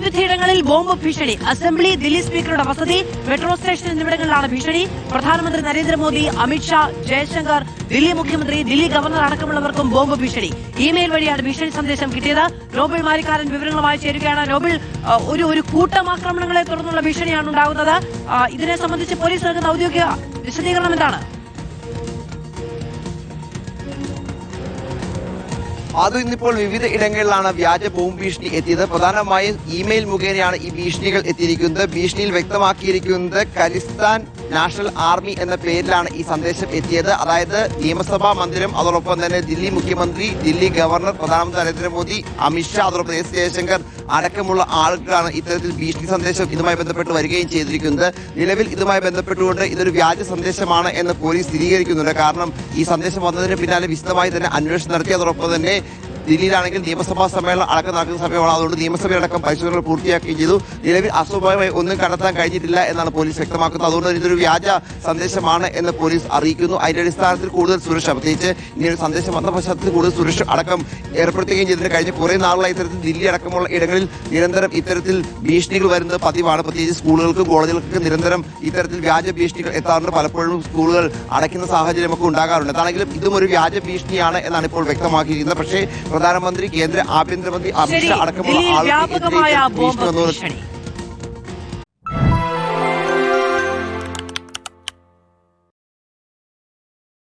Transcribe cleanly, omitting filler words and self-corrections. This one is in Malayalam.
വിവിധയിടങ്ങളിൽ ബോംബ് ഭീഷണി. അസംബ്ലി, ദില്ലി സ്പീക്കറുടെ വസതി, മെട്രോ സ്റ്റേഷൻ എന്നിവിടങ്ങളിലാണ് ഭീഷണി. പ്രധാനമന്ത്രി നരേന്ദ്രമോദി, അമിത്ഷാ, ജയശങ്കർ, ദില്ലി മുഖ്യമന്ത്രി, ദില്ലി ഗവർണർ അടക്കമുള്ളവർക്കും ബോംബ് ഭീഷണി. ഇമെയിൽ വഴിയാണ് ഭീഷണി സന്ദേശം കിട്ടിയത്. നോബിൾ മാരിക്കാരൻ വിവരങ്ങളുമായി ചേരുകയാണ്. നോബിൾ, ഒരു കൂട്ടമാക്രമണങ്ങളെ തുടർന്നുള്ള ഭീഷണിയാണ് ഉണ്ടാകുന്നത്. ഇതിനെ സംബന്ധിച്ച് പോലീസ് നൽകുന്ന ഔദ്യോഗിക വിശദീകരണം എന്താണ്? അത് ഇന്നിപ്പോൾ വിവിധ ഇടങ്ങളിലാണ് വ്യാജ ബോംബ് ഭീഷണി എത്തിയത്. പ്രധാനമായും ഇമെയിൽ മുഖേനയാണ് ഈ ഭീഷണികൾ എത്തിയിരിക്കുന്നത്. ഭീഷണിയിൽ വ്യക്തമാക്കിയിരിക്കുന്നത് ഖലിസ്ഥാൻ നാഷണൽ ആർമി എന്ന പേരിലാണ് ഈ സന്ദേശം എത്തിയത്. അതായത് നിയമസഭാ മന്ദിരം, അതോടൊപ്പം തന്നെ ദില്ലി മുഖ്യമന്ത്രി, ദില്ലി ഗവർണർ, പ്രധാനമന്ത്രി നരേന്ദ്രമോദി, അമിത്ഷാ, അതോടൊപ്പം എസ് ജയശങ്കർ അടക്കമുള്ള ആളുകളാണ് ഇത്തരത്തിൽ ഭീഷണി സന്ദേശം ഇതുമായി ബന്ധപ്പെട്ട് വരികയും ചെയ്തിരിക്കുന്നത്. നിലവിൽ ഇതുമായി ബന്ധപ്പെട്ടുകൊണ്ട് ഇതൊരു വ്യാജ സന്ദേശമാണ് എന്ന് പോലീസ് സ്ഥിരീകരിക്കുന്നുണ്ട്. കാരണം ഈ സന്ദേശം വന്നതിന് പിന്നാലെ വിശദമായി തന്നെ അന്വേഷണം നടത്തി. അതോടൊപ്പം തന്നെ ദില്ലിയിലാണെങ്കിൽ നിയമസഭാ സമ്മേളനം അടക്കം നടക്കുന്ന സമയമാണ്. അതുകൊണ്ട് നിയമസഭയടക്കം പരിശോധനകൾ പൂർത്തിയാക്കുകയും ചെയ്തു. നിലവിൽ അസ്വാഭാവികമായി ഒന്നും കണ്ടെത്താൻ കഴിഞ്ഞിട്ടില്ല എന്നാണ് പോലീസ് വ്യക്തമാക്കുന്നത്. അതുകൊണ്ട് ഇതൊരു വ്യാജ സന്ദേശമാണ് എന്ന് പോലീസ് അറിയിക്കുന്നു. അതിന്റെ അടിസ്ഥാനത്തിൽ കൂടുതൽ സുരക്ഷ, പ്രത്യേകിച്ച് ഇങ്ങനെ ഒരു സന്ദേശം വന്ന പശ്ചാത്തലത്തിൽ കൂടുതൽ സുരക്ഷ അടക്കം ഏർപ്പെടുത്തുകയും ചെയ്തതിന് കഴിഞ്ഞ കുറേ നാളുകളായി ഇത്തരത്തിൽ ദില്ലി അടക്കമുള്ള ഇടങ്ങളിൽ നിരന്തരം ഇത്തരത്തിൽ ഭീഷണികൾ വരുന്നത് പതിവാണ്. പ്രത്യേകിച്ച് സ്കൂളുകൾക്കും കോളേജുകൾക്കും നിരന്തരം ഇത്തരത്തിൽ വ്യാജ ഭീഷണികൾ എത്താറുണ്ട്. പലപ്പോഴും സ്കൂളുകൾ അടയ്ക്കുന്ന സാഹചര്യമൊക്കെ ഉണ്ടാകാറുണ്ട്. എന്താണെങ്കിലും ഇതും ഒരു വ്യാജ ഭീഷണിയാണ് എന്നാണ് ഇപ്പോൾ വ്യക്തമാക്കിയിരിക്കുന്നത്. പക്ഷേ പ്രധാനമന്ത്രി, കേന്ദ്ര ആഭ്യന്തരമന്ത്രി അമിത്ഷാ അടക്കമുള്ള ആളുകൾ